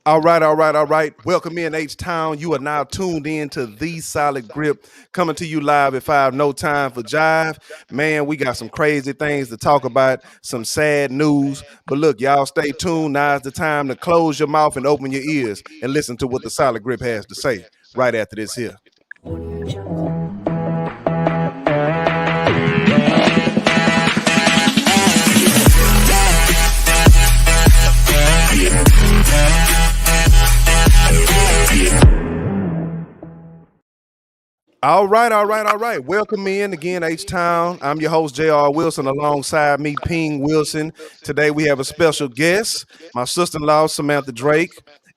All right. Welcome in H-Town. You are now tuned in to The Solid Grip, coming to you live at 5, no time for jive. Man, we got some crazy things to talk about, some sad news. But look, y'all stay tuned. Now's the time to close your mouth and open your ears and listen to what The Solid Grip has to say right after this here. All right. Welcome in again, H-Town. I'm your host, J.R. Wilson, alongside me, Ping Wilson. Today we have a special guest, my sister-in-law, Samantha Drake.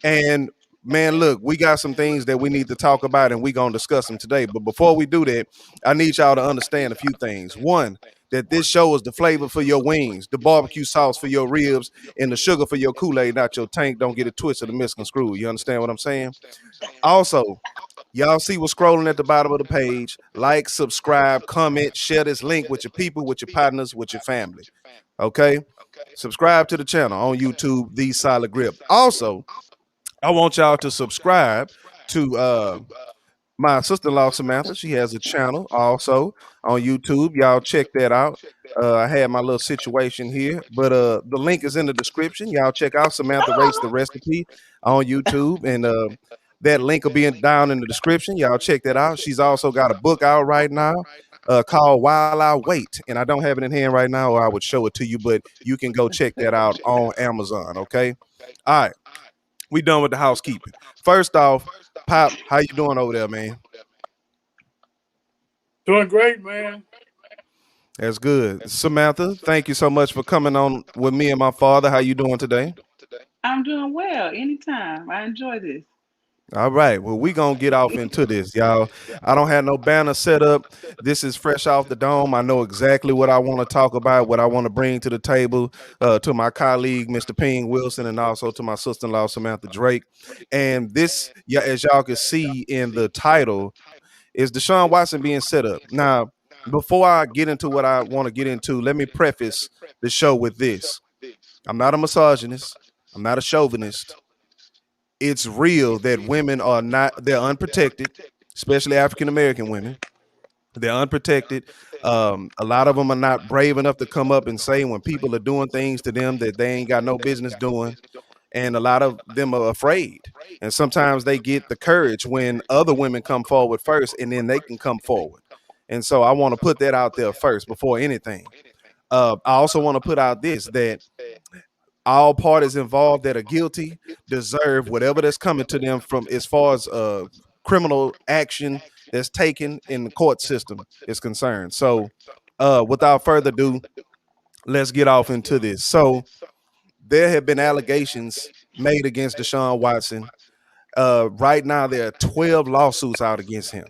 And man, look, we got some things that we need to talk about, and we're going to discuss them today. But before we do that, I need y'all to understand a few things. One, that this show is the flavor for your wings, the barbecue sauce for your ribs, and the sugar for your Kool-Aid, not your tank. Don't get it twisted or misconstrued. You understand what I'm saying? Also, y'all see what's scrolling at the bottom of the page. Like, subscribe, comment, share this link with your people, with your partners, with your family. Okay? Subscribe to the channel on YouTube, The Solid Grip. Also, I want y'all to subscribe to my sister-in-law Samantha. She has a channel also on YouTube. Y'all check that out. I had my little situation here, but the link is in the description. Y'all check out Samantha Rates the Recipe on YouTube, and that link will be down in the description. Y'all check that out. She's also got a book out right now called While I Wait, and I don't have it in hand right now, or I would show it to you, but you can go check that out on Amazon. Okay. All right. We done with the housekeeping. First off, Pop, how you doing over there, man? Doing great, man. That's good. Samantha, thank you so much for coming on with me and my father. How you doing today? I'm doing well. Anytime. I enjoy this. All right. Well, we gonna get off into this, y'all. I don't have no banner set up. This is fresh off the dome. I know exactly what I want to talk about, what I want to bring to the table, to my colleague, Mr. Ping Wilson, and also to my sister-in-law, Samantha Drake. And this, yeah, as y'all can see in the title, is DeShaun Watson being set up. Now, before I get into what I want to get into, let me preface the show with this. I'm not a misogynist. I'm not a chauvinist. It's real that women are not, they're unprotected, especially African American women. They're unprotected. A lot of them are not brave enough to come up and say when people are doing things to them that they ain't got no business doing. And a lot of them are afraid. And sometimes they get the courage when other women come forward first, and then they can come forward. And so I want to put that out there first before anything. I also want to put out this, that all parties involved that are guilty deserve whatever that's coming to them from as far as criminal action that's taken in the court system is concerned. So without further ado, let's get off into this. So there have been allegations made against DeShaun Watson. Right now, there are 12 lawsuits out against him.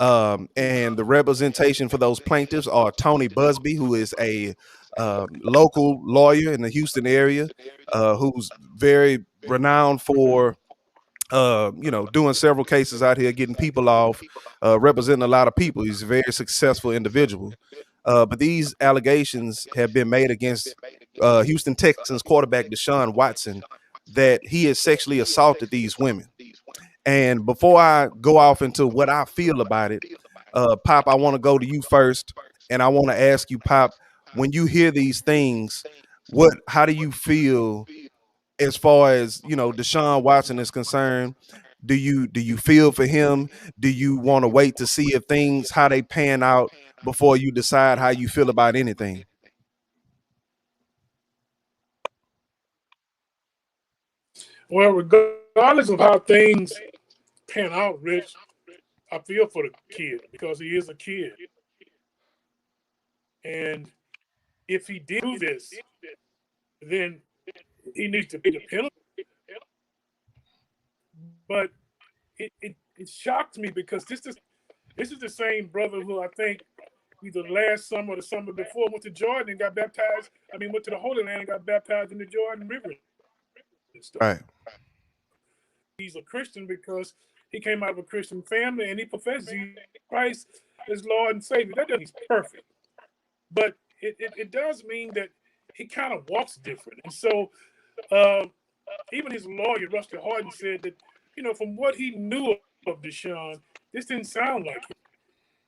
And the representation for those plaintiffs are Tony Buzbee, who is a local lawyer in the Houston area, who's very renowned for doing several cases out here, getting people off, representing a lot of people. He's a very successful individual. But these allegations have been made against Houston Texans quarterback DeShaun Watson, that he has sexually assaulted these women. And before I go off into what I feel about it, Pop, I want to go to you first, and I want to ask you, Pop, when you hear these things, how do you feel as far as DeShaun Watson is concerned? Do you feel for him? Do you want to wait to see if things how they pan out before you decide how you feel about anything? Well, regardless of how things pan out, Rich, I feel for the kid because he is a kid. And if he did do this, then he needs to pay the penalty. But it shocked me because this is the same brother who I think either last summer or the summer before went to Jordan and got baptized. I mean, went to the Holy Land and got baptized in the Jordan River and stuff. Right. He's a Christian because he came out of a Christian family and he professes Christ as Lord and Savior. That doesn't mean he's perfect, but it does mean that he kind of walks different. And so even his lawyer, Rusty Harden, said that, from what he knew of DeShaun, this didn't sound like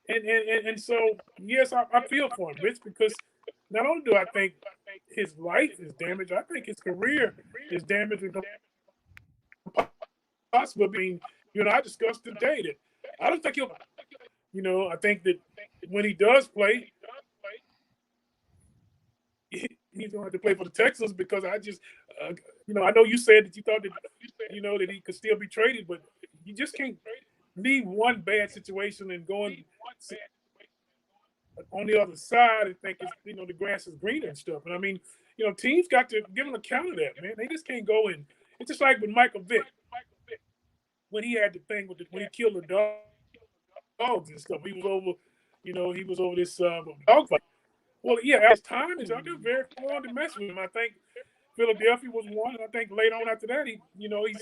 him. And so, yes, I feel for him, Rich, because not only do I think his life is damaged, I think his career is damaged and possible. I mean, I discussed today that I don't think he'll, I think that when he does play, he's going to have to play for the Texans because I know you said that you thought that, that he could still be traded, but you just can't leave one bad situation and go on the other side and think it's, the grass is greener and stuff. And I mean, teams got to give an account of that, man. They just can't go and it's just like with Michael Vick when he had the thing when he killed the dogs and stuff. He was over this dog fight. Well, yeah, his time is out there very fun to mess with him. I think Philadelphia was one, and I think later on after that, he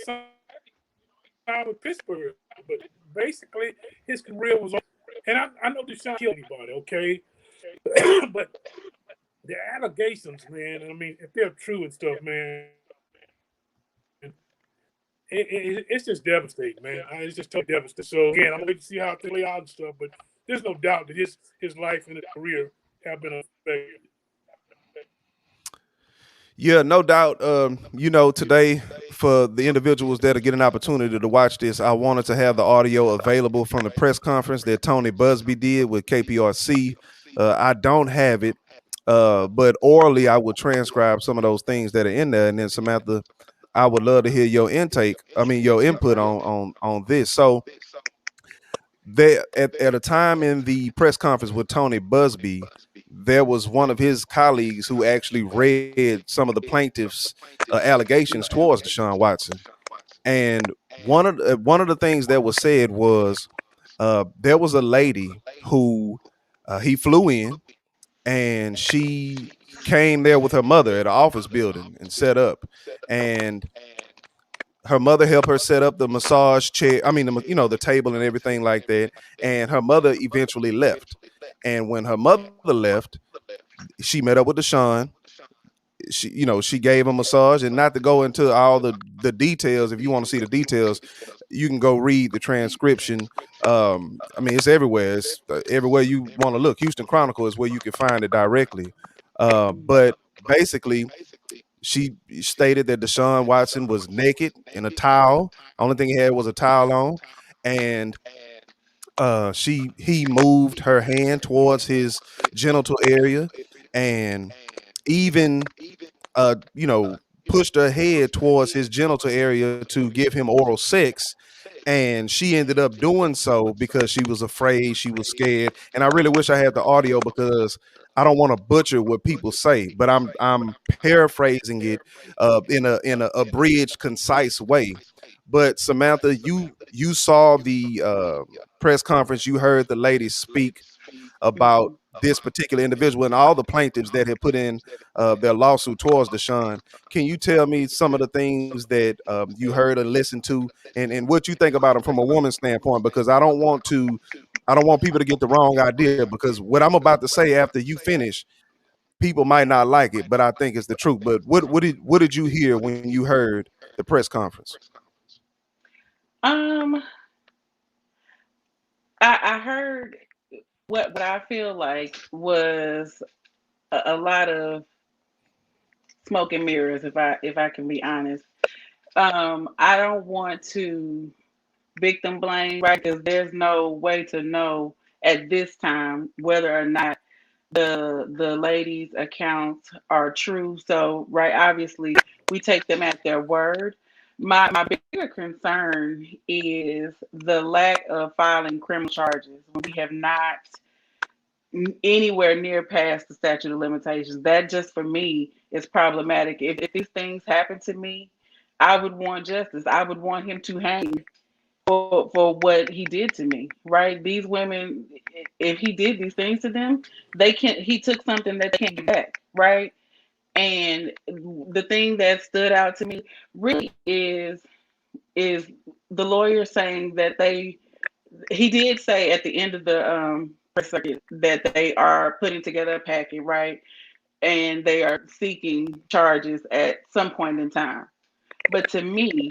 signed with Pittsburgh. But basically, his career was over. And I know DeShaun killed anybody, okay? But the allegations, man, I mean, if they're true and stuff, man, it's just devastating, man. It's just totally devastating. So, again, I'm going to wait to see how it play out and stuff, but there's no doubt that his life and his career have been affected. Yeah, no doubt. Today for the individuals that get an opportunity to watch this, I wanted to have the audio available from the press conference that Tony Buzbee did with KPRC. I don't have it, but orally I will transcribe some of those things that are in there, and then Samantha, I would love to hear your your input on this. So at a time in the press conference with Tony Buzbee, there was one of his colleagues who actually read some of the plaintiffs' allegations towards DeShaun Watson, and one of the things that was said was there was a lady who he flew in, and she came there with her mother at an office building and set up, and her mother helped her set up the massage chair. I mean, the table and everything like that. And her mother eventually left. And when her mother left, she met up with DeShaun. She gave him a massage, and not to go into all the details. If you want to see the details, you can go read the transcription. I mean, it's everywhere. It's everywhere you want to look. Houston Chronicle is where you can find it directly. But basically, she stated that DeShaun Watson was naked in a towel. Only thing he had was a towel on, and he moved her hand towards his genital area, and even pushed her head towards his genital area to give him oral sex. And she ended up doing so because she was afraid, she was scared. And I really wish I had the audio because I don't want to butcher what people say, but I'm paraphrasing it in a abridged, concise way. But Samantha, you saw the press conference, you heard the lady speak about this particular individual and all the plaintiffs that had put in their lawsuit towards DeShaun. Can you tell me some of the things that you heard and listened to, and what you think about them from a woman's standpoint? Because I don't want people to get the wrong idea, because what I'm about to say after you finish, people might not like it, but I think it's the truth. But what did you hear when you heard the press conference? Um, I heard what I feel like was a lot of smoke and mirrors, if I can be honest. I don't want to victim blame, right? Because there's no way to know at this time whether or not the ladies' accounts are true. So, right, obviously, we take them at their word. My bigger concern is the lack of filing criminal charges when we have not anywhere near past the statute of limitations. That just for me is problematic. If these things happen to me, I would want justice. I would want him to hang for what he did to me, right? These women, if he did these things to them, he took something that they can't get back, right? And the thing that stood out to me really is the lawyer saying that he did say at the end of the press circuit that they are putting together a packet, right? And they are seeking charges at some point in time. But to me,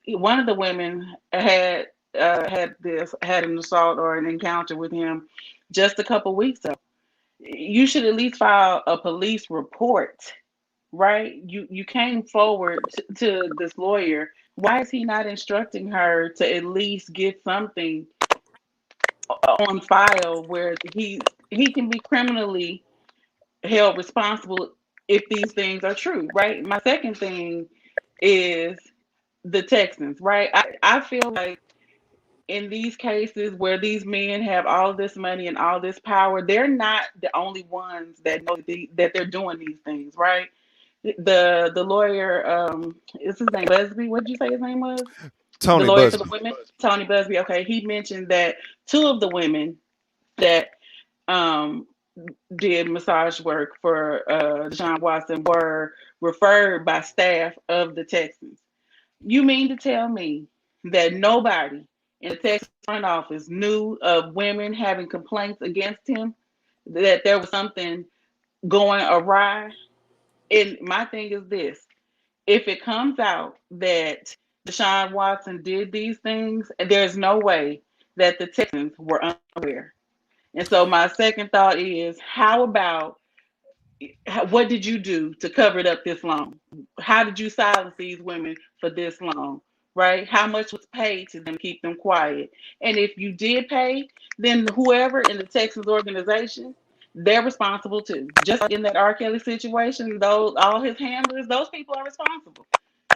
one of the women had an assault or an encounter with him just a couple weeks ago. You should at least file a police report, right? You came forward to this lawyer. Why is he not instructing her to at least get something on file where he can be criminally held responsible if these things are true, right? My second thing is the Texans, right? I feel like in these cases where these men have all this money and all this power, they're not the only ones that know that they're doing these things, right? The lawyer, is his name Buzbee? What did you say his name was? The Tony lawyer for the Buzbee. women, Tony Buzbee. Okay, he mentioned that two of the women that um, did massage work for DeShaun Watson were referred by staff of the Texans. You mean to tell me that nobody in the Texas front office knew of women having complaints against him, that there was something going awry? And my thing is this: if it comes out that DeShaun Watson did these things, there's no way that the Texans were unaware. And so my second thought is, how about what did you do to cover it up this long? How did you silence these women for this long? Right? How much was paid to them, keep them quiet? And if you did pay, then whoever in the Texas organization, they're responsible too. Just like in that R. Kelly situation, those all his handlers, those people are responsible.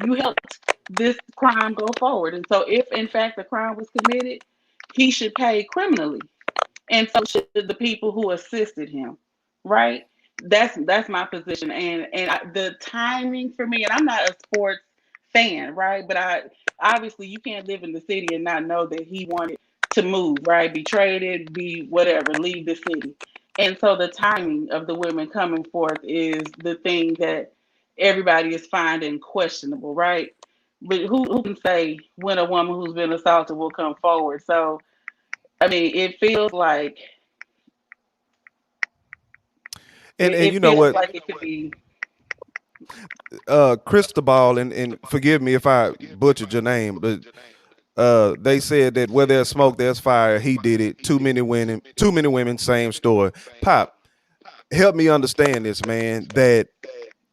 You helped this crime go forward. And so if in fact the crime was committed, he should pay criminally. And so should the people who assisted him, right? That's my position, the timing for me, and I'm not a sports fan, right? But I obviously you can't live in the city and not know that he wanted to move, right? Be traded, be whatever, leave the city. And so the timing of the women coming forth is the thing that everybody is finding questionable, right? But who can say when a woman who's been assaulted will come forward? So I mean, it feels like And you it know feels what, like it could be. Cristobal, and forgive me if I butchered your name, but they said that where there's smoke, there's fire. He did it. Too many women, same story. Pop, help me understand this, man. That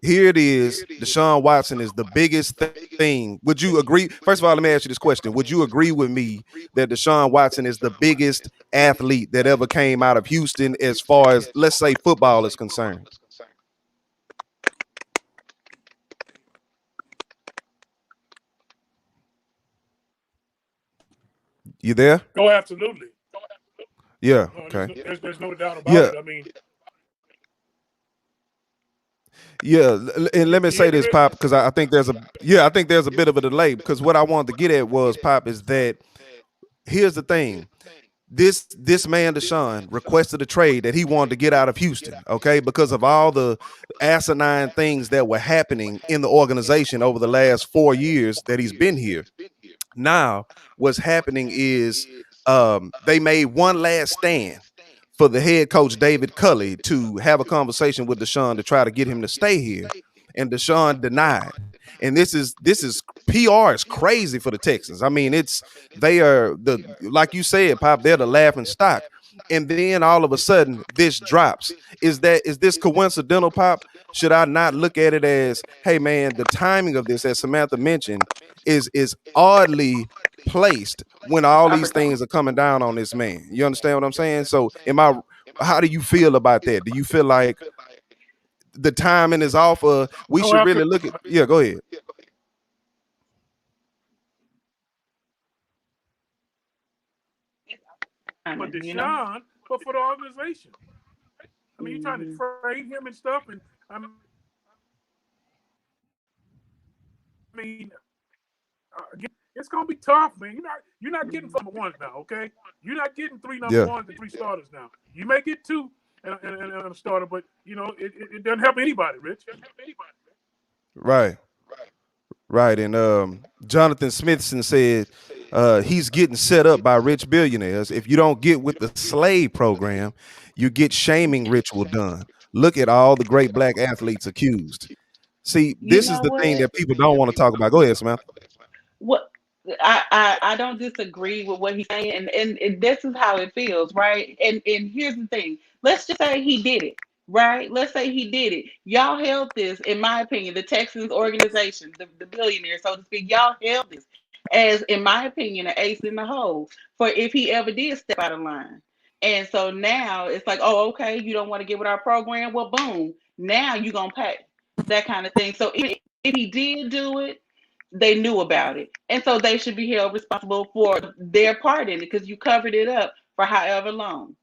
here it is. DeShaun Watson is the biggest thing. Would you agree? First of all, let me ask you this question. Would you agree with me that DeShaun Watson is the biggest athlete that ever came out of Houston as far as, let's say, football is concerned? You there? Oh, absolutely. Yeah. No, Okay. there's no doubt about Yeah. it. I mean, Yeah, and let me yeah, say this, Pop, because I think there's I think there's a bit of a delay, because what I wanted to get at was, Pop, is that here's the thing. This man Deshaun requested a trade that he wanted to get out of Houston, okay, because of all the asinine things that were happening in the organization over the last 4 years that he's been here. Now, what's happening is they made one last stand for the head coach David Culley to have a conversation with Deshaun to try to get him to stay here, and Deshaun denied. And this is PR is crazy for the Texans. I mean, they are like you said, Pop, they're the laughing stock. And then all of a sudden this drops. Is this coincidental, Pop? Should I not look at it as, hey man, the timing of this, as Samantha mentioned, is oddly placed when all these things are coming down on this man? You understand what I'm saying? So how do you feel about that? Do you feel like the timing is off? We oh, should really look at, yeah, go ahead. but You know? Deshaun, but for the organization. I mean, you're trying to Mhm. trade him and stuff, and I mean, it's gonna be tough, man. You're not getting number ones now, okay? You're not getting three number Yeah. ones and three starters now. You may get two and a starter, but it doesn't help anybody, Rich. Right. Right. And Jonathan Smithson said he's getting set up by rich billionaires. If you don't get with the slave program, you get shaming ritual done. Look at all the great black athletes accused. See, You this is know the thing what? that people don't want to talk about. Go ahead, Samantha. What I don't disagree with what he's saying, and this is how it feels, right? And here's the thing. Let's just say he did it, right? Let's say he did it. Y'all held this, in my opinion, the Texans organization, the billionaire, so to speak, y'all held this as, in my opinion, an ace in the hole for if he ever did step out of line. And so now it's like, oh, okay, you don't want to get with our program. Well, boom, now you're gonna pay that kind of thing. So if he did do it, they knew about it. And so they should be held responsible for their part in it because you covered it up for however long.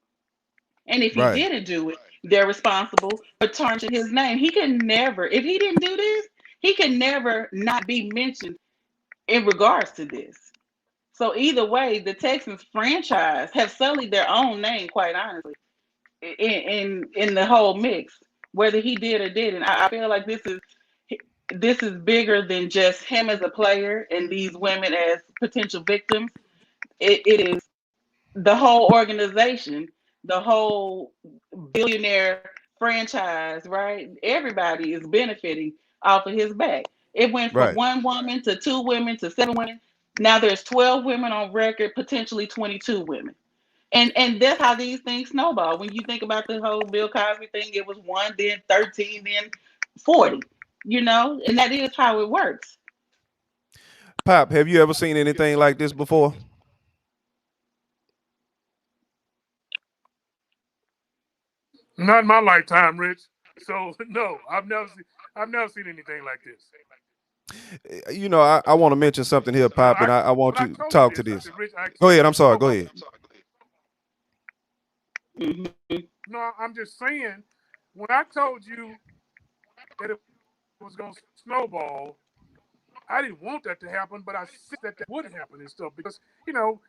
And if he Right, didn't do it, they're responsible for tarnishing his name. He can never, if he didn't do this, he can never not be mentioned in regards to this. So either way, the Texans franchise have sullied their own name, quite honestly, in the whole mix, whether he did or didn't. I feel like this is bigger than just him as a player and these women as potential victims. It is the whole organization, the whole billionaire franchise, right? Everybody is benefiting off of his back. It went from right. one woman to two women to seven women. Now there's 12 women on record, potentially 22 women. And that's how these things snowball. When you think about the whole Bill Cosby thing, it was one, then 13, then 40, and that is how it works. Pop, have you ever seen anything like this before? Not in my lifetime, Rich. So no, I've never seen anything like this. I want to mention something here, Pop, and I When want I you to told you talk to this, I this. said, Rich, I Go said, ahead. I'm sorry. Go snowball. ahead. Mm-hmm. No, I'm just saying. When I told you that it was going to snowball, I didn't want that to happen, but I said that would happen and stuff because you know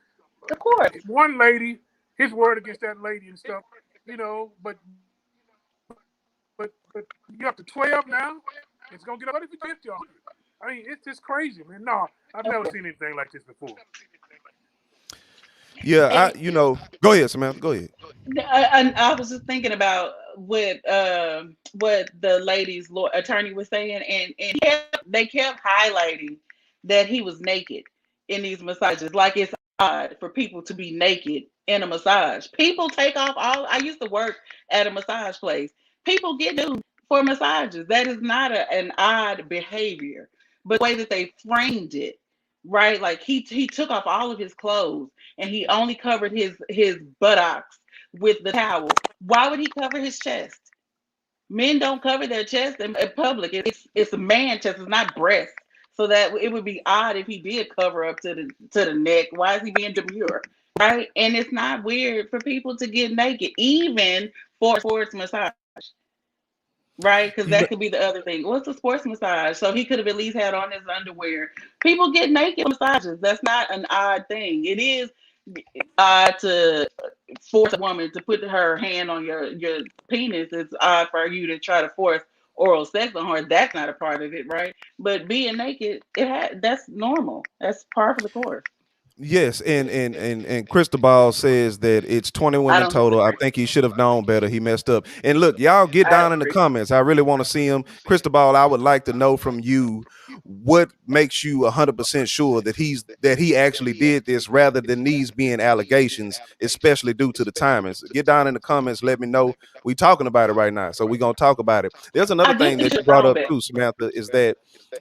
Of course. one lady, his word against that lady and stuff. But you up to 12 now. It's gonna get up to 50 100. I mean, it's just crazy, man. No, I've Of never course. seen anything like this before. Yeah, And go ahead, Samantha. Go ahead. I was just thinking about what the lady's attorney was saying, and they kept highlighting that he was naked in these massages, like it's odd for people to be naked in a massage. People take off all. I used to work at a massage place. People get nude for massages. That is not an odd behavior, but the way that they framed it, right? Like he took off all of his clothes and he only covered his buttocks with the towel. Why would he cover his chest? Men don't cover their chest in public. It's a man chest. It's not breast. So that it would be odd if he did cover up to the neck. Why is he being demure? Right? And it's not weird for people to get naked, even for sports massage. Right? Because You know, that could be the other thing. What's a sports massage? So he could have at least had on his underwear. People get naked massages. That's not an odd thing. It is odd to force a woman to put her hand on your penis. It's odd for you to try to force oral sex on her. That's not a part of it, right? But being naked, that's normal. That's par for the course. yes, and Cristobal says that it's 20 I women don't total. I disagree. think he should have known better. He messed up. And look, y'all get I down in the agree. comments. I really want to see him. Cristobal, I would like to know from you what makes you 100% sure that he actually did this rather than these being allegations, especially due to the timings. Get down in the comments. Let me know. We talking about it right now, so we're gonna talk about it. There's I another do thing think he that should you have brought known up better. too, Samantha, is that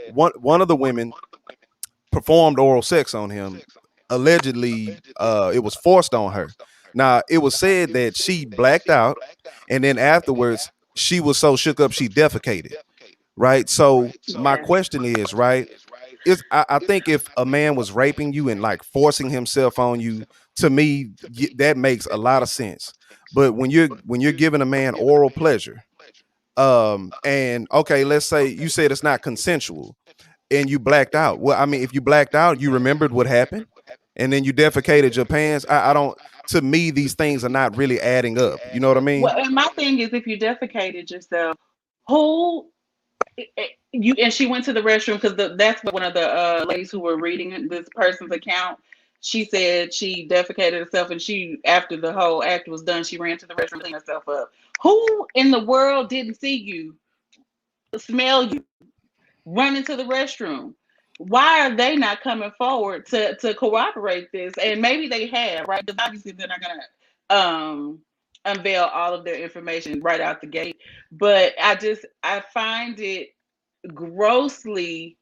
one of the women performed oral sex on him. Allegedly, it was forced on her. Now, it was said that she blacked out, and then afterwards, she was so shook up she defecated. Right. So my Yeah. question is, right? I think if a man was raping you and like forcing himself on you, to me, that makes a lot of sense. But when you're giving a man oral pleasure, and okay, let's say you said it's not consensual and you blacked out. Well, I mean, if you blacked out, you remembered what happened, and then you defecated your pants. I don't. To me, these things are not really adding up. You know what I mean? Well, and my thing is, if you defecated yourself, who you and she went to the restroom because that's what one of the ladies who were reading this person's account. She said she defecated herself, and she, after the whole act was done, she ran to the restroom to clean herself up. Who in the world didn't see you, smell you? running to the restroom. Why are they not coming forward to corroborate this? And maybe they have, right? Because obviously they're not going to unveil all of their information right out the gate. But I find it grossly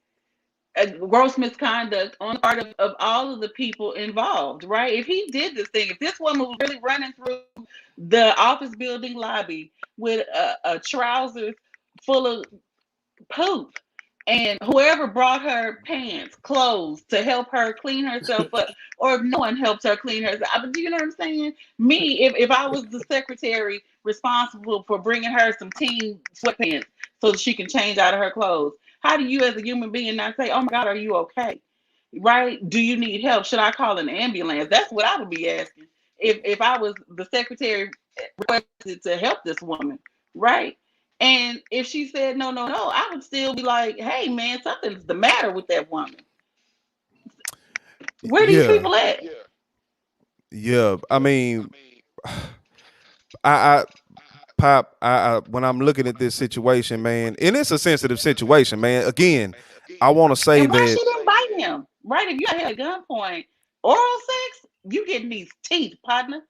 gross misconduct on the part of all of the people involved, right? If he did this thing, if this woman was really running through the office building lobby with a trousers full of poop, and whoever brought her pants, clothes to help her clean herself up, or if no one helped her clean herself, but do you know what I'm saying? Me, if I was the secretary responsible for bringing her some teen sweatpants so that she can change out of her clothes, how do you as a human being not say, oh my God, are you okay? Right? Do you need help? Should I call an ambulance? That's what I would be asking if I was the secretary requested to help this woman, right? And if she said no, no, no, I would still be like, hey man, something's the matter with that woman. Where these Yeah, people at? yeah. I mean, I Pop, when I'm looking at this situation, man, and it's a sensitive situation, man. Again, I want to say And why that. she didn't bite him? Right? If you out here at gunpoint, oral sex, you getting these teeth, partner.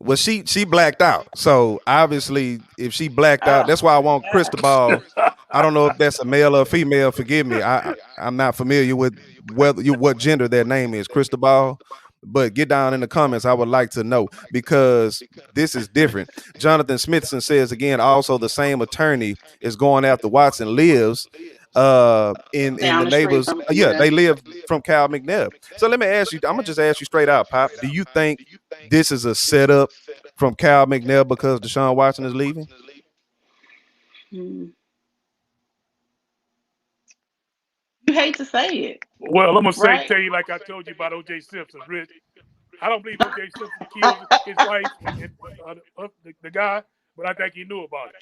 Well, she blacked out. So obviously, if she blacked out, Oh, that's why I want God. Cristobal. I don't know if that's a male or a female. Forgive me. I'm not familiar with what gender their name is, Cristobal. But get down in the comments. I would like to know because this is different. Jonathan Smithson says again. Also, the same attorney is going after Watson lives in Down the the street neighbors. from Yeah, yeah. they live from Cal McNabb. So let me ask you. I'm gonna just ask you straight out, Pop. Do you think this is a setup from Cal McNabb because DeShaun Watson is leaving? Hmm. You hate to say it, Well, I'm gonna right? tell you like I told you about O.J. Simpson, Rich. I don't believe O.J. Simpson killed his wife and the guy, but I think he knew about it.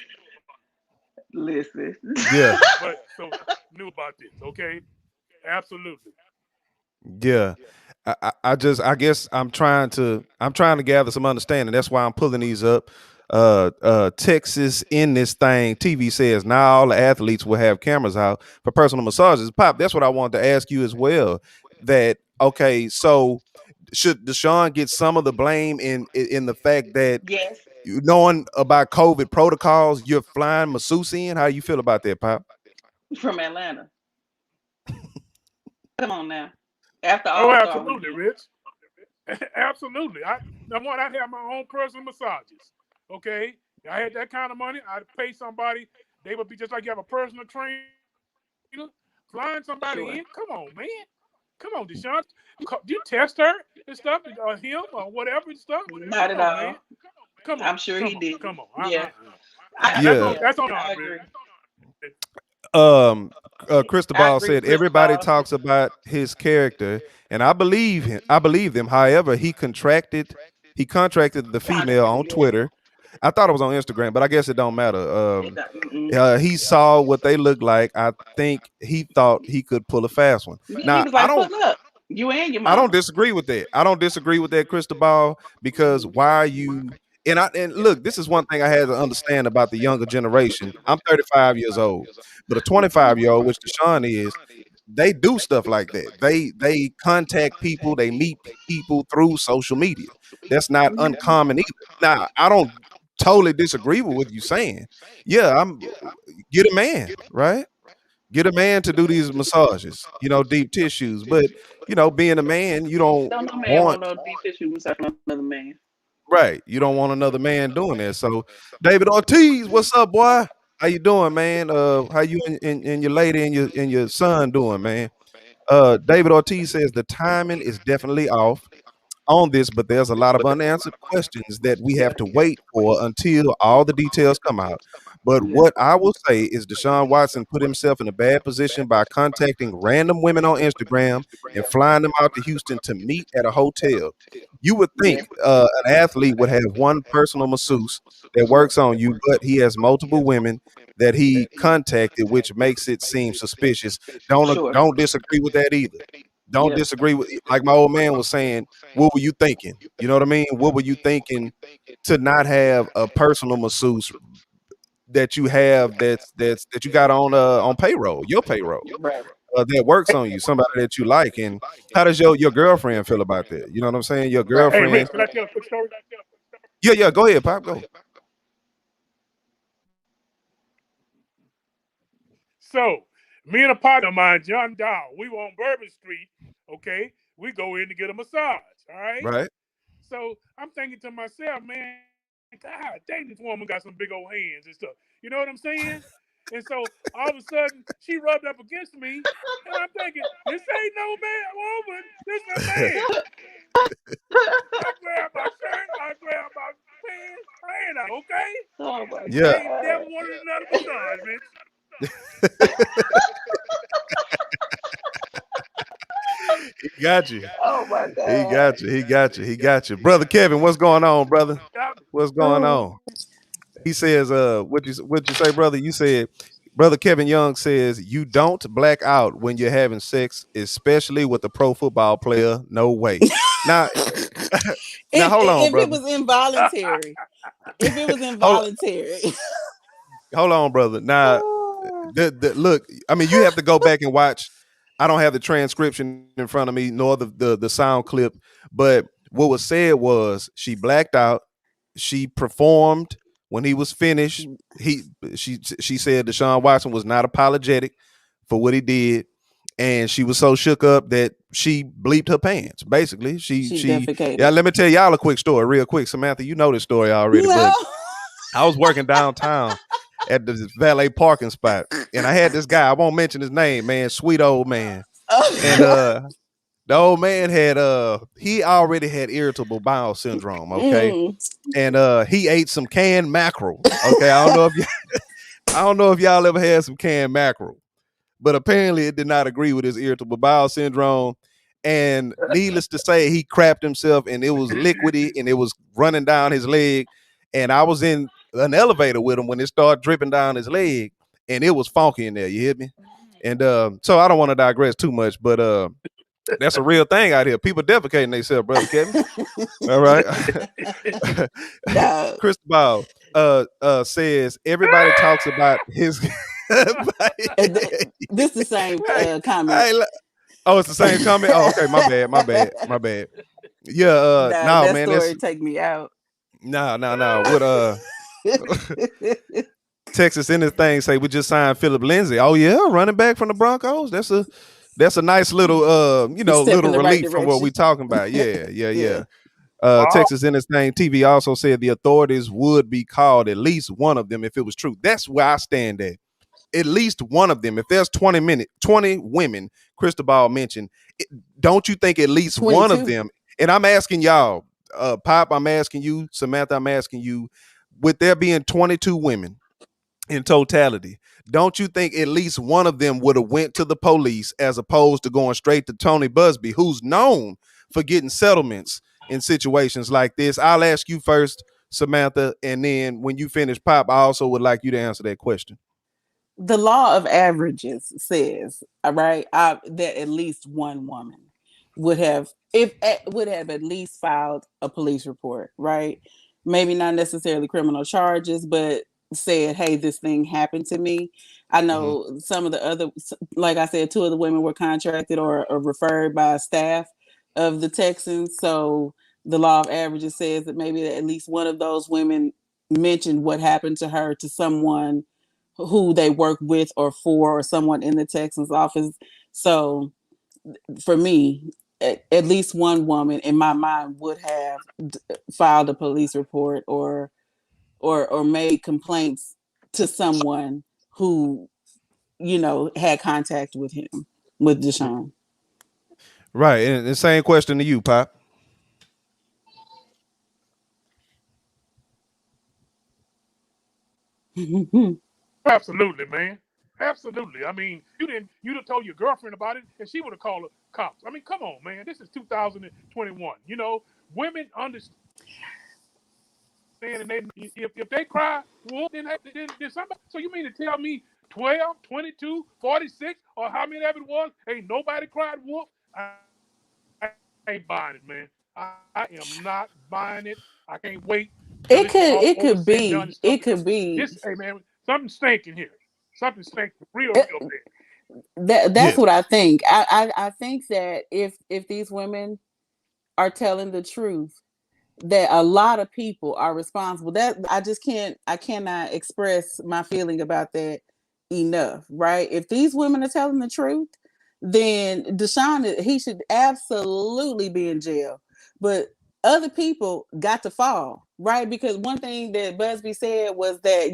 Listen. Yeah, But so knew about this, okay? Absolutely. yeah. I guess I'm trying to gather some understanding. That's why I'm pulling these up. Texas in this thing. TV says now all the athletes will have cameras out for personal massages. Pop, that's what I wanted to ask you as well. That okay, so should Deshaun get some of the blame in the fact that Yes, you knowing about COVID protocols, you're flying masseuse in? How you feel about that, Pop? from Atlanta. Come on now. After Oh, All Star absolutely, weekend. Rich. Absolutely. Number one, I'd have my own personal massages. Okay? If I had that kind of money, I'd pay somebody. They would be just like you have a personal trainer, flying somebody in. Sure. Come on, man. Come on, Deshaun. You test her and stuff, or him, or whatever and stuff. Not Come at on, man. all. Come on. I'm sure Come he on. did. Come on. Yeah. That's Yeah. on. Yeah, That's on I our agree. I Cristobal agree, said everybody Cristobal. talks about his character, and I believe him. I believe them. However, he contracted the female Contracted, on yeah. Twitter. I thought it was on Instagram, but I guess it don't matter. Mm-mm. He saw what they looked like. I think he thought he could pull a fast one. He Now, was I like, don't pull up. You and your I don't mama. disagree with that. I don't disagree with that, Cristobal, because why are you and look, this is one thing I had to understand about the younger generation. I'm 35 years old, but a 25-year-old, which Deshaun is, they do stuff like that. They contact people, they meet people through social media. That's not Mhm. uncommon either. Now, I don't totally disagree with what you're saying. Yeah, get a man, right? Get a man to do these massages, deep tissues. But being a man, you don't Don't no man want want no deep tissue massage from another man. right. You don't want another man doing that. So, David Ortiz, what's up, boy? How you doing, man? How you and your lady and your son doing, man? David Ortiz says the timing is definitely off on this, but there's a lot of unanswered questions that we have to wait for until all the details come out. But Yeah. what I will say is Deshaun Watson put himself in a bad position by contacting random women on Instagram and flying them out to Houston to meet at a hotel. You would Yeah. think an athlete would have one personal masseuse that works on you, but he has multiple women that he contacted, which makes it seem suspicious. Don't Sure. don't disagree with that either. Don't Yeah. disagree with like my old man was saying. What were you thinking? You know what I mean? What were you thinking to not have a personal masseuse that you have that you got on payroll, your payroll, Right. that works on you, somebody that you like. And how does your girlfriend feel about that? You know what I'm saying? Your Right. Hey, girlfriend. Rich, can I tell a quick story? Yeah, yeah. Go ahead, Pop. Go. So, me and a partner of mine, John Dow, we were on Bourbon Street. Okay, we go in to get a massage. All right. Right. So I'm thinking to myself, man, God dang, this woman got some big old hands and stuff. You know what I'm saying? And so all of a sudden, she rubbed up against me, and I'm thinking, this ain't no man woman, this is a man. I grabbed my shirt, I grabbed my pants, ran out. Okay, Oh my Yeah. I ain't God. never wanted another massage, bitch. He got you. Oh my He God. got you. He got you. He got you. Brother Kevin, what's going on, brother? What's going Oh. on? He says, what you say, brother? You said, brother Kevin Young says, you don't black out when you're having sex, especially with a pro football player. No way. Now, now hold on, If it brother. was involuntary, if it was Hold, involuntary. hold on, brother. Now, Oh. look, I mean, you have to go back and watch. I don't have the transcription in front of me, nor the sound clip, but what was said was she blacked out. She performed when he was finished. He she said DeShaun Watson was not apologetic for what he did, and she was so shook up that she bleeped her pants. Basically, She she defecated. yeah. Let me tell y'all a quick story, real quick. Samantha, you know this story already, No. but I was working downtown at the valet parking spot, and I had this guy. I won't mention his name, man. Sweet old man, and the old man had he already had irritable bowel syndrome. Okay, Mm. and he ate some canned mackerel. Okay, I don't know if y'all ever had some canned mackerel, but apparently it did not agree with his irritable bowel syndrome. And needless to say, he crapped himself, and it was liquidy, and it was running down his leg. And I was in an elevator with him when it started dripping down his leg, and it was funky in there. You hear me? And so I don't want to digress too much, but that's a real thing out here. People defecating themselves, brother Kevin. All right. No. Cristobal says everybody talks about his. This the same Hey, comment. hey, oh, it's the same comment. Oh, okay, my bad. Yeah, No, no, that man, story that's take me out. no. What Texas in this thing say we just signed Philip Lindsay. Oh yeah, running back from the Broncos. That's a nice little Step in little the right relief from what direction. we talking about. Yeah, Yeah. Oh, Texas in this thing TV also said the authorities would be called, at least one of them, if it was true. That's where I stand at least one of them. If there's 20 women, Cristobal mentioned, don't you think at least one of 22. them? And I'm asking y'all, Pop, I'm asking you, Samantha, I'm asking you, with there being 22 women in totality, don't you think at least one of them would have went to the police as opposed to going straight to Tony Buzbee, who's known for getting settlements in situations like this? I'll ask you first, Samantha, and then when you finish, Pop, I also would like you to answer that question. The law of averages says, all right, that at least one woman would have, if would have at least filed a police report, right? Maybe not necessarily criminal charges, but said, "Hey, this thing happened to me." I Mm-hmm. know some of the other, like I said, two of the women were contracted or referred by staff of the Texans. So the law of averages says that maybe at least one of those women mentioned what happened to her to someone who they work with or for, or someone in the Texans office. So for me, at least one woman in my mind would have filed a police report or made complaints to someone who had contact with him, with DeShaun. Right. And the same question to you, Pop. absolutely, man. Absolutely. I mean, you'd have told your girlfriend about it, and she would have called the cops. I mean, come on, man. This is 2021. Women understand, and if they cry wolf, then somebody. So you mean to tell me 12, 22, 46, or how many of it was? Ain't nobody cried wolf. I ain't buying it, man. I am not buying it. I can't wait till It this is could all it over, could said and done be and stuff. it could Because be this, hey man, something stinking here. Something stinking real bad. That's what I think. I think that if these women are telling the truth, that a lot of people are responsible. That I cannot express my feeling about that enough, right? If these women are telling the truth, then DeShaun, he should absolutely be in jail. But other people got to fall, right? Because one thing that Buzbee said was that,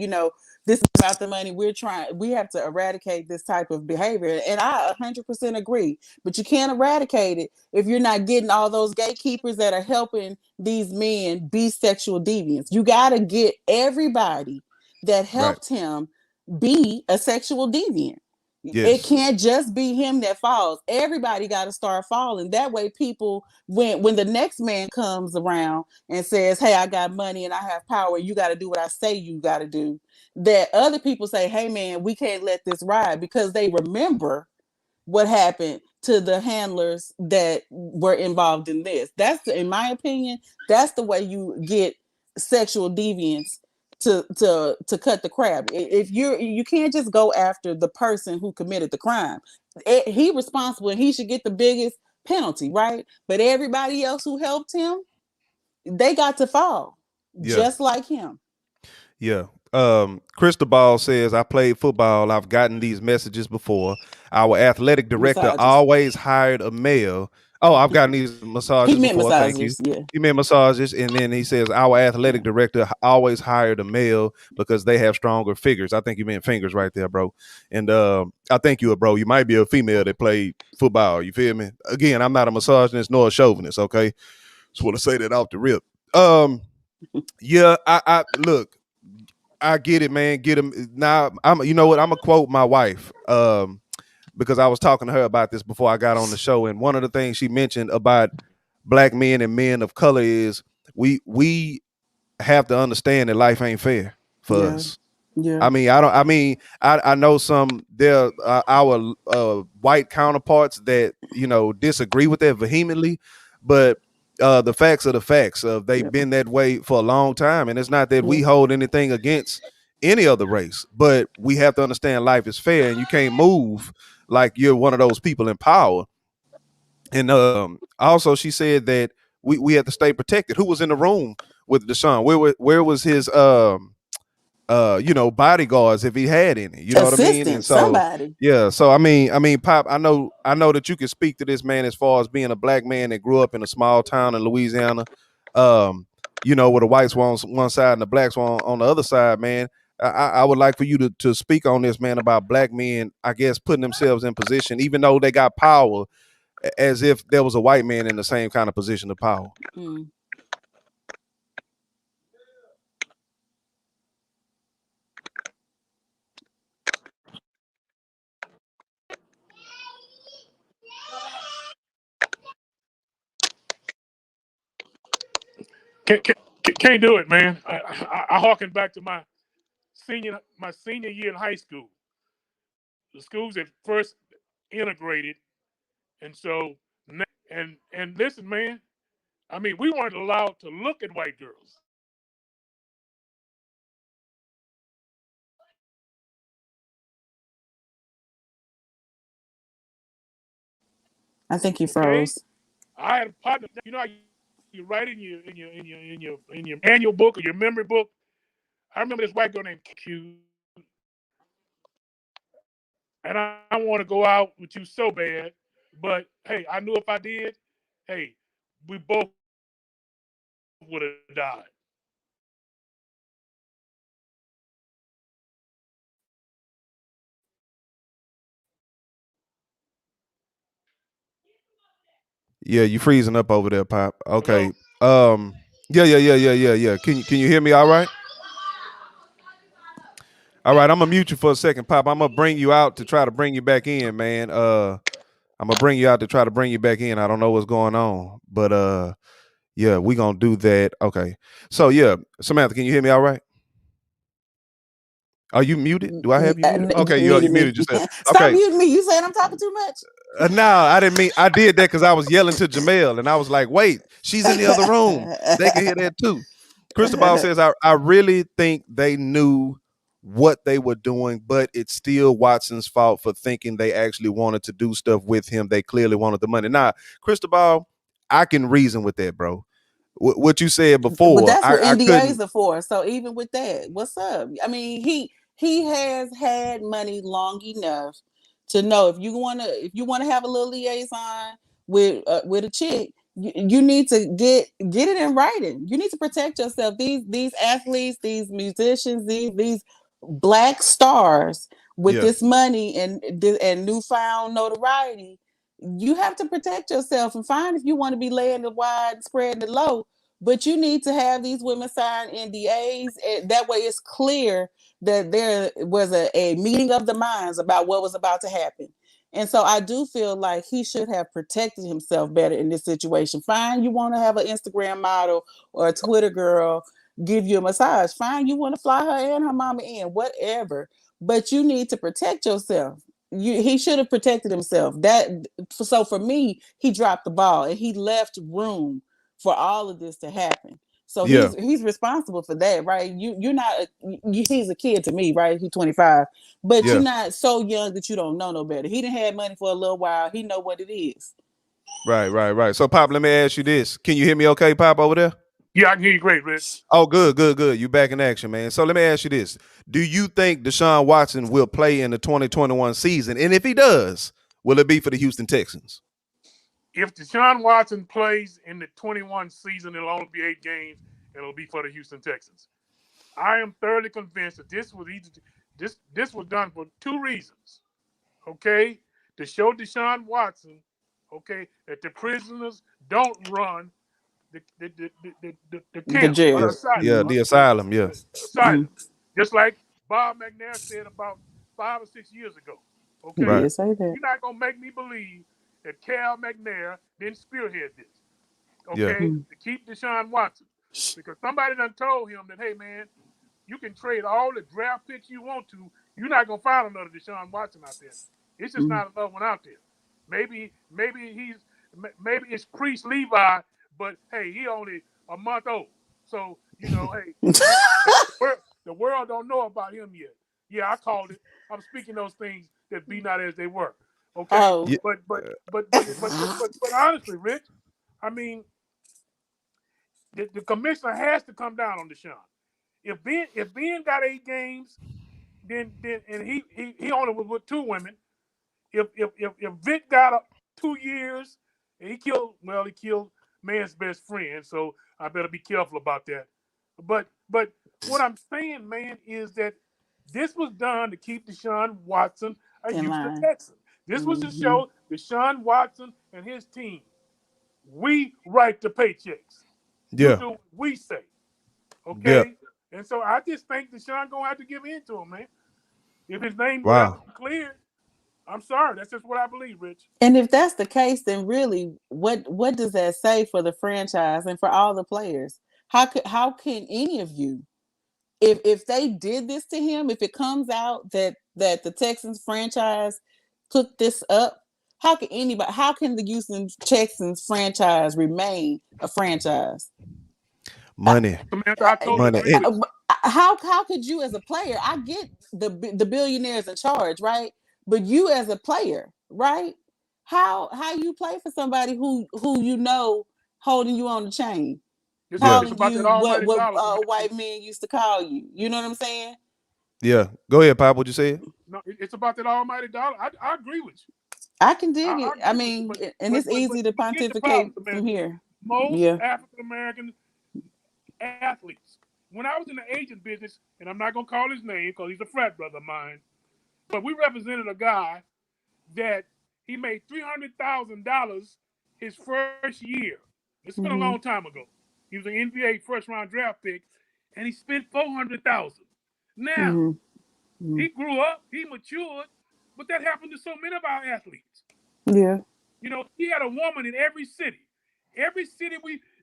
this is about the money. We have to eradicate this type of behavior. And I 100% agree, but you can't eradicate it if you're not getting all those gatekeepers that are helping these men be sexual deviants. You got to get everybody that helped him be a sexual deviant. Yes. It can't just be him that falls. Everybody got to start falling. That way people, when the next man comes around and says, hey, I got money and I have power, you got to do what I say you got to do, that other people say, hey man, we can't let this ride, because they remember what happened to the handlers that were involved in this. That's, in my opinion, that's the way you get sexual deviants to cut the crap. If you can't just go after the person who committed the crime. He responsible and he should get the biggest penalty, right? But everybody else who helped him, they got to fall, just like him. Yeah. Cristobal says, I played football. I've gotten these messages before. Our athletic director always hired a male. Oh, I've gotten these massages before. Thank you. Yeah. He meant massages. And then he says, our athletic director always hired a male because they have stronger figures. I think you meant fingers right there, bro. And I think you bro. You might be a female that played football. You feel me? Again, I'm not a misogynist nor a chauvinist, okay? Just want to say that off the rip. Yeah, I look, I get it, man. Get him now. You know what? I'm gonna quote my wife because I was talking to her about this before I got on the show, and one of the things she mentioned about black men and men of color is we have to understand that life ain't fair for us. Yeah. I know there are our white counterparts that disagree with that vehemently, but the facts are the facts. They've been that way for a long time, and it's not that we hold anything against any other race, but we have to understand life is fair, and you can't move like you're one of those people in power. And also, she said that we have to stay protected. Who was in the room with DeShaun? Where was his bodyguards, if he had any? You know what I mean? And so, somebody. Yeah. So I mean, Pop, I know that you can speak to this, man, as far as being a black man that grew up in a small town in Louisiana, with the whites were on one side and the blacks were on the other side, man. I would like for you to speak on this, man, about black men, I guess, putting themselves in position, even though they got power, as if there was a white man in the same kind of position of power. Can't do it, man. I harken back to my senior year in high school. The schools that first integrated, and so and listen, man. I mean, we weren't allowed to look at white girls. I think you froze. Okay? I had a partner. You write in your annual book or your memory book. I remember this white girl named Q, and I want to go out with you so bad, but hey, I knew if I did, hey, we both would have died. Yeah, you freezing up over there, Pop. Okay. Hello? Yeah. Can you hear me all right? All right, I'm gonna mute you for a second, Pop. I'm gonna bring you out to try to bring you back in, man. I'm gonna bring you out to try to bring you back in. I don't know what's going on, but yeah, we gonna do that. Okay. So yeah, Samantha, can you hear me all right? Are you muted? Do I have you muted? Okay, you muted yourself. Stop muting me. You saying I'm talking too much? No, I didn't mean. I did that because I was yelling to Jamel, and I was like, "Wait, she's in the other room. They can hear that too." Cristobal says, "I really think they knew what they were doing, but it's still Watson's fault for thinking they actually wanted to do stuff with him. They clearly wanted the money. Now, Cristobal, I can reason with that, bro. What you said But before, that's what I couldn't. NDAs are for. So even with that, what's up? I mean, he has had money long enough to know if you wanna have a little liaison with a chick, you need to get it in writing. You need to protect yourself. These athletes, these musicians, these black stars with Yeah, this money and newfound notoriety, you have to protect yourself. And fine if you want to be laying the wide and spreading the low, but you need to have these women sign NDAs. That way it's clear that there was a meeting of the minds about what was about to happen. And so I do feel like he should have protected himself better in this situation. Fine, you want to have an Instagram model or a Twitter girl give you a massage. Fine, you want to fly her and her mama in, whatever. But you need to protect yourself. He should have protected himself. So for me, he dropped the ball and he left room for all of this to happen. So yeah, he's responsible for that, right? You're not he's a kid to me, right? He's 25, but you're yeah. not so young that you don't know no better. He didn't have money for a little while. He know what it is. Right. So, Pop, let me ask you this. Can you hear me okay, Pop, over there? Yeah, I can hear you great, Rich. Oh, good. You back in action, man. So let me ask you this. Do you think DeShaun Watson will play in the 2021 season? And if he does, will it be for the Houston Texans? If DeShaun Watson plays in the 21 season, it'll only be 8 games, and it'll be for the Houston Texans. I am thoroughly convinced that this was done for 2 reasons. Okay, to show DeShaun Watson, okay, that the prisoners don't run the The camp or jail. the asylum. Yeah, the asylum, yeah. Asylum. Just like Bob McNair said about 5 or 6 years ago. Okay, Right. Yes, I did. you're not gonna make me believe that Cal McNair didn't spearhead this. Yeah. Okay, to keep DeShaun Watson, because somebody done told him that, hey man, you can trade all the draft picks you want to. You're not gonna find another DeShaun Watson out there. It's just not another one out there. Maybe it's Priest Levi, but hey, he only a month old. So hey, the world don't know about him yet. Yeah, I called it. I'm speaking those things that be not as they were. Okay, Oh. Yeah. but honestly, Rich, I mean, the commissioner has to come down on DeShaun. If Ben got 8 games, then and he only was with 2 women. If Vic got 2 years and he killed man's best friend, so I better be careful about that. But what I'm saying, man, is that this was done to keep DeShaun Watson a In Houston line. Texan. This was to show DeShaun Watson and his team, we write the paychecks. You Yeah. do what we say. Okay? Yeah. And so I just think DeShaun gonna have to give in to him, man. If his name gonna have Wow. to be cleared, I'm sorry. That's just what I believe, Rich. And if that's the case, then really, what does that say for the franchise and for all the players? How can any of you, if they did this to him, if it comes out that the Texans franchise cooked this up, how can the Houston Texans franchise remain a franchise? Money. Samantha, I totally Money. agree with you. How could you as a player? I get the billionaires in charge, right? But you as a player, right? How you play for somebody who holding you on the chain, It's, Yeah. it's calling about that you almighty what dollar. white men used to call you. You know what I'm saying? Yeah. Go ahead, Pop. What you said? No, it's about that almighty dollar. I agree with you. I can dig it. I I agree with you. mean, But, and it's easy to you get the problem, pontificate from Samantha. here. Most Yeah. African American athletes. When I was in the agent business, and I'm not gonna call his name because he's a frat brother of mine, but we represented a guy that he made $300,000 his first year. It's been a long time ago. He was an NBA first round draft pick, and he spent $400,000. Now he grew up, he matured, but that happened to so many of our athletes. Yeah. He had a woman in every city. Every city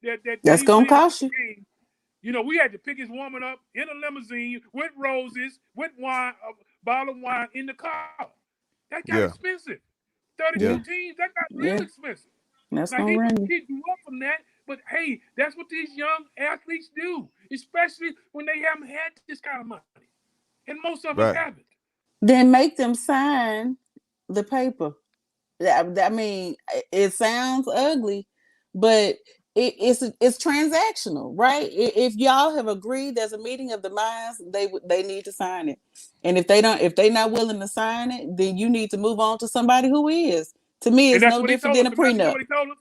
that That's he gonna went into cost you. the game, we had to pick his woman up in a limousine with roses, with wine, a bottle of wine in the car. That got Yeah. expensive. 32 Yeah. teams, that got real expensive. That's Now, gonna run you. he grew up from that, but hey, that's what these young athletes do, especially when they haven't had this kind of money. and most of us Right. haven't. Then make them sign the paper. I mean, it sounds ugly, but it's transactional, right? If y'all have agreed there's a meeting of the minds, they need to sign it. And if they're not willing to sign it, then you need to move on to somebody who is. To me, And it's that's no what he different told than us. a You know prenup. what he told us?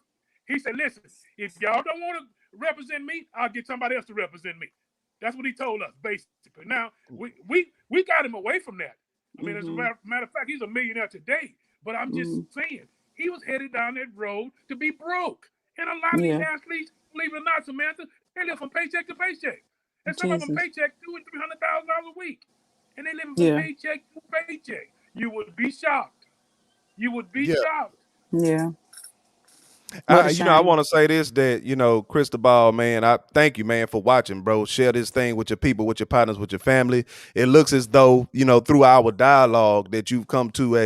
He said, listen, if y'all don't want to represent me, I'll get somebody else to represent me. That's what he told us, basically. Now, we got him away from that. I mean, as a matter of fact, he's a millionaire today. But I'm just saying, he was headed down that road to be broke. And a lot of these athletes, believe it or not, Samantha, they live from paycheck to paycheck. And some of them paycheck $200,000 and $300,000 a week. And they live from paycheck to paycheck. You would be shocked. You would be shocked. Yeah. I want to say this, that, Cristobal, man, I thank you, man, for watching, bro. Share this thing with your people, with your partners, with your family. It looks as though, through our dialogue that we've come to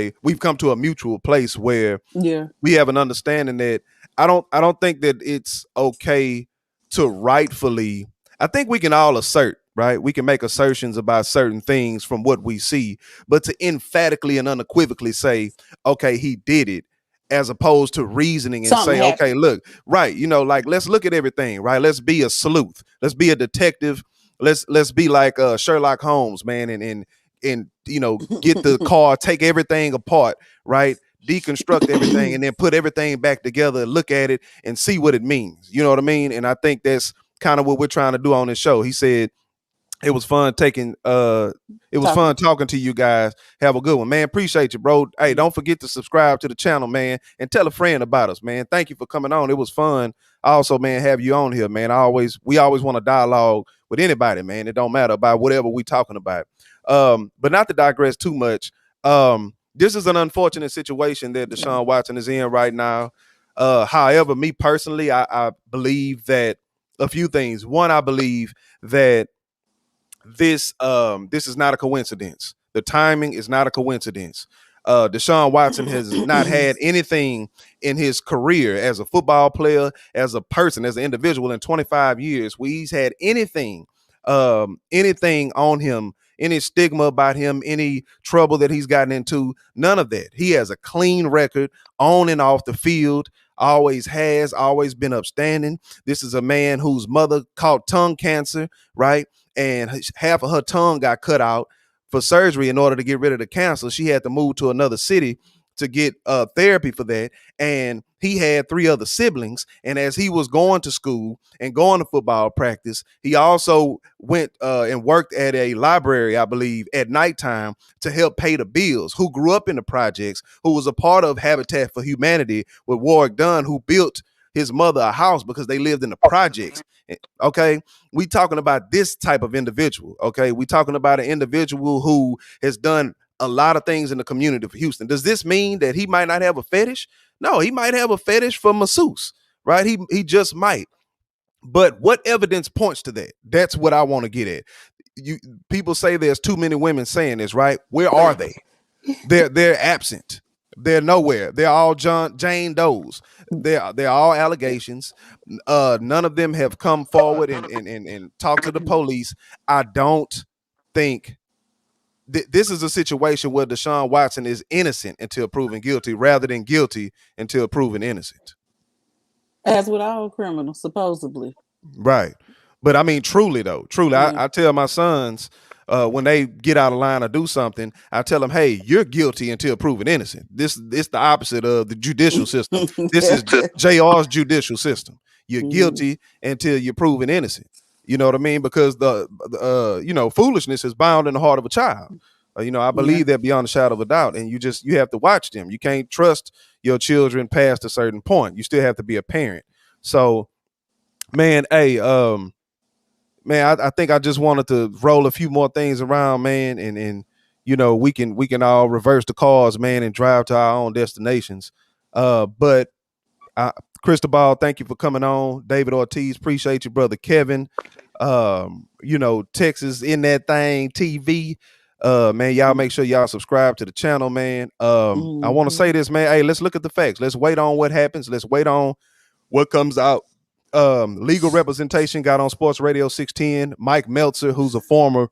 a mutual place where we have an understanding that I don't think that it's okay to rightfully, I think we can all assert, right? We can make assertions about certain things from what we see, but to emphatically and unequivocally say, okay, he did it, as opposed to reasoning and Something say, happened. okay, look, right, like let's look at everything, right? Let's be a sleuth. Let's be a detective. Let's be like Sherlock Holmes, man, and get the car, take everything apart, right? Deconstruct everything and then put everything back together, look at it and see what it means. You know what I mean? And I think that's kind of what we're trying to do on this show. He said it was fun talking to you guys. Have a good one, man. Appreciate you, bro. Hey, don't forget to subscribe to the channel, man, and tell a friend about us, man. Thank you for coming on. It was fun. Also, man, have you on here, man. We always want to dialogue with anybody, man. It don't matter about whatever we talking about. But not to digress too much. This is an unfortunate situation that DeShaun Watson is in right now. However, me personally, I believe that a few things. One, I believe that this is not a coincidence. The timing is not a coincidence. DeShaun Watson has not had anything in his career as a football player, as a person, as an individual in 25 years where he's had anything on him, any stigma about him, any trouble that he's gotten into, none of that. He has a clean record on and off the field, always been upstanding. This is a man whose mother caught tongue cancer, right? And half of her tongue got cut out for surgery in order to get rid of the cancer. She had to move to another city to get therapy for that. And he had 3 other siblings. And as he was going to school and going to football practice, he also went and worked at a library, I believe, at nighttime to help pay the bills, who grew up in the projects, who was a part of Habitat for Humanity with Warwick Dunn, who built his mother a house because they lived in the projects. Okay, we talking about this type of individual. Okay, we talking about an individual who has done a lot of things in the community of Houston. Does this mean that he might not have a fetish? No, he might have a fetish for masseuse, right? He just might. But what evidence points to that? That's what I want to get at. People say there's too many women saying this, right? Where are they? They're absent. They're nowhere. They're all Jane Does. They're all allegations. None of them have come forward and talked to the police. I don't think this is a situation where DeShaun Watson is innocent until proven guilty, rather than guilty until proven innocent. As with all criminals, supposedly. Right. But I mean, truly, Yeah. I tell my sons, when they get out of line or do something, I tell them, hey, you're guilty until proven innocent. It's the opposite of the judicial system. This is JR's judicial system. You're guilty until you're proven innocent. You know what I mean? Because the foolishness is bound in the heart of a child. I believe that beyond a shadow of a doubt. And you have to watch them. You can't trust your children past a certain point. You still have to be a parent. So, man, hey, man, I think I just wanted to roll a few more things around, man, and we can all reverse the cars, man, and drive to our own destinations. But Cristobal, thank you for coming on. David Ortiz, appreciate you, brother. Kevin, Texas in that thing TV. Man, y'all make sure y'all subscribe to the channel, man. I want to say this, man. Hey, let's look at the facts. Let's wait on what happens. Let's wait on what comes out. Legal representation got on Sports Radio 610. Mike Meltzer, who's a former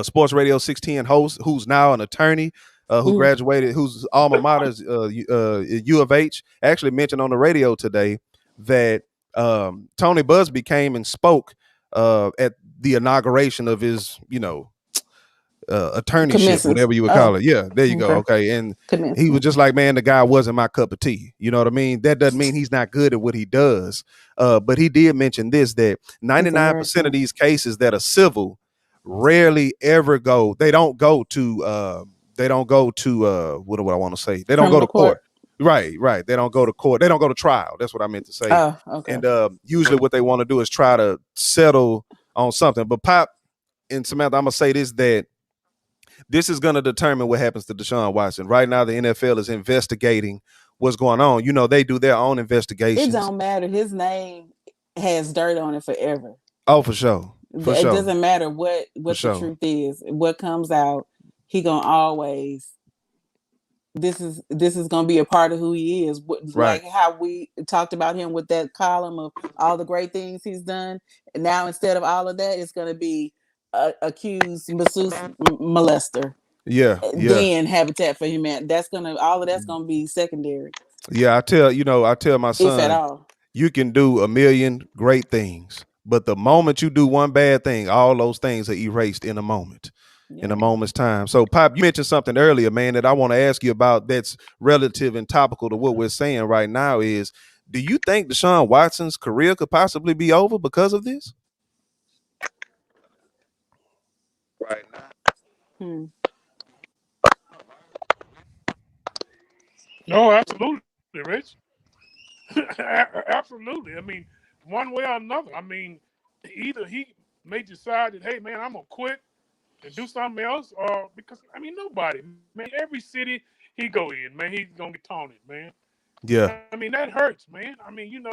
Sports Radio 610 host, who's now an attorney, who graduated, whose alma mater is U of H, actually mentioned on the radio today that Tony Buzbee came and spoke at the inauguration of his, attorneyship, whatever you would call it. Yeah, there you go. Okay. And he was just like, man, the guy wasn't my cup of tea. You know what I mean? That doesn't mean he's not good at what he does. But he did mention this, that 99% of these cases that are civil rarely ever go. They don't go to what do I want to say? They don't go to court. Right. They don't go to court. They don't go to trial. That's what I meant to say. Oh, okay. And usually what they want to do is try to settle on something. But Pop and Samantha, I'm gonna say this, that this is going to determine what happens to DeShaun Watson. Right now, the NFL is investigating what's going on. They do their own investigations. It don't matter. His name has dirt on it forever. Oh, for sure. It doesn't matter what the truth is. What comes out, he gonna always. This is gonna be a part of who he is. Right. Like how we talked about him with that column of all the great things he's done. And now instead of all of that, it's gonna be accused masseuse molester. Yeah. Then Habitat for Humanity. All of that's gonna be secondary. Yeah, I tell my son, if at all, you can do a million great things, but the moment you do one bad thing, all those things are erased in a moment. Yeah. In a moment's time. So, Pop, you mentioned something earlier, man, that I want to ask you about that's relative and topical to what we're saying right now is, do you think DeShaun Watson's career could possibly be over because of this? Right now. No, absolutely, Rich. Absolutely. I mean, one way or another. I mean, either he may decide that, hey, man, I'm going to quit and do something else, or because, I mean, nobody, man, every city he go in, man, he's going to get taunted, man. Yeah. I mean, that hurts, man. I mean,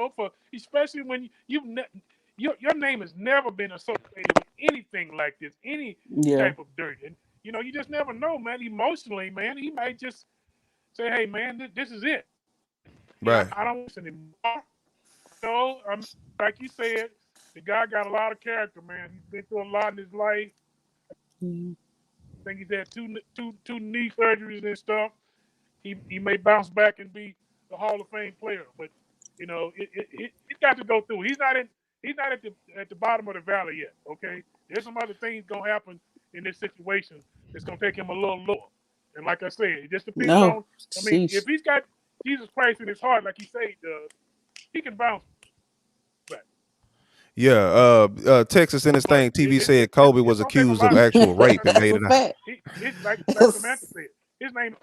especially when your name has never been associated with anything like this, any type of dirt. And, you just never know, man. Emotionally, man, he might just say, hey, man, this is it. Right. I don't want this anymore. Like you said, the guy got a lot of character, man. He's been through a lot in his life. I think he's had two knee surgeries and stuff. He may bounce back and be the Hall of Fame player, but it got to go through. He's not at the bottom of the valley yet. Okay, there's some other things gonna happen in this situation that's gonna take him a little lower. And like I said, it just depends on. I mean, if he's got Jesus Christ in his heart, like he said, he can bounce. Yeah, Texas in his thing TV said Kobe was accused of actual rape and made it out. Like Samantha said, his name.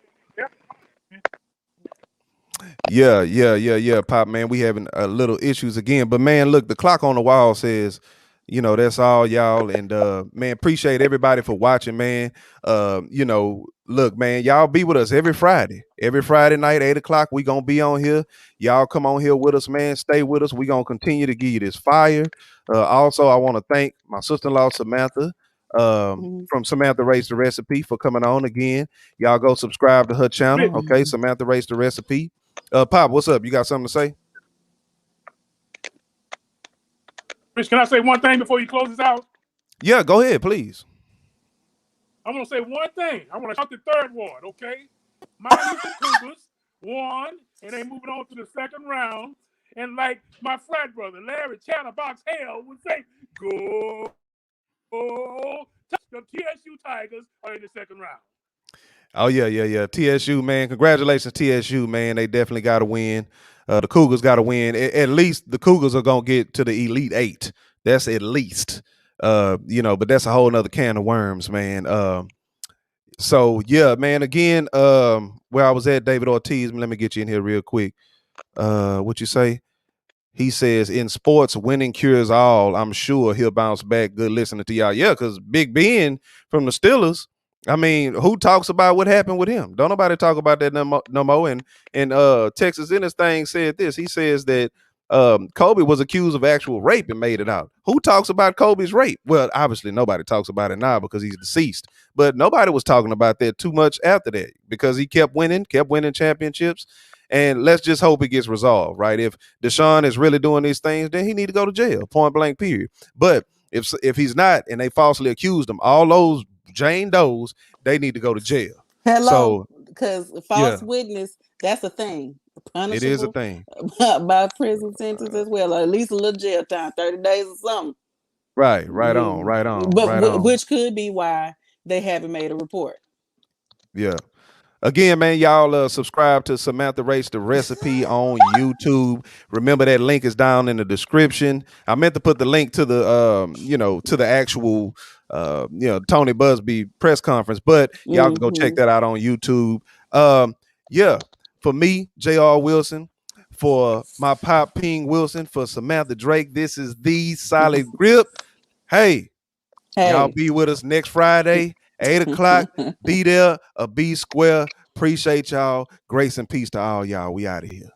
Yeah, Pop, man, we having a little issues again, but man, look, the clock on the wall says, that's all, y'all, and man, appreciate everybody for watching, man. Look, man, y'all be with us every Friday night, 8:00. We gonna be on here. Y'all come on here with us, man. Stay with us. We gonna continue to give you this fire. Also, I want to thank my sister-in-law Samantha from Samantha Raised the Recipe for coming on again. Y'all go subscribe to her channel. Okay, Samantha Raised the Recipe. Pop, what's up? You got something to say? Rich, can I say one thing before you close this out? Yeah, go ahead, please. I'm going to say one thing. I want to talk the third ward, okay? My Cougars won, and they moving on to the second round. And like my frat brother, Larry Chatterbox Hale would say, go, the TSU Tigers are in the second round. Oh, yeah. TSU, man. Congratulations, TSU, man. They definitely got to win. The Cougars got to win. At least the Cougars are going to get to the Elite Eight. That's at least. But that's a whole nother can of worms, man. So yeah, man, again, where I was at, David Ortiz, let me get you in here real quick. What you say? He says, in sports, winning cures all. I'm sure he'll bounce back. Good listening to y'all. Yeah, because Big Ben from the Steelers, I mean, who talks about what happened with him? Don't nobody talk about that no more. And Texas in his thing said this. He says that Kobe was accused of actual rape and made it out. Who talks about Kobe's rape? Well, obviously nobody talks about it now because he's deceased. But nobody was talking about that too much after that because he kept winning championships. And let's just hope it gets resolved, right? If DeShaun is really doing these things, then he need to go to jail, point blank, period. But if he's not and they falsely accused him, all those Jane Does, they need to go to jail. Hello, So because yeah, false witness, that's a thing. it is a Punishable thing. by prison sentence as well, or at least a little jail time, 30 days or something. Right on, right on, But right on. which could be why they haven't made a report. Yeah. Again, man, y'all subscribe to Samantha Race the Recipe on YouTube. Remember that link is down in the description. I meant to put the link to the to the actual Tony Buzbee press conference, but y'all can go check that out on YouTube. Yeah, for me, J.R. Wilson, for my Pop Ping Wilson, for Samantha Drake, this is the Solid Grip. Hey, y'all be with us next Friday, 8 o'clock. Be there or be square. Appreciate y'all. Grace and peace to all y'all. We out of here.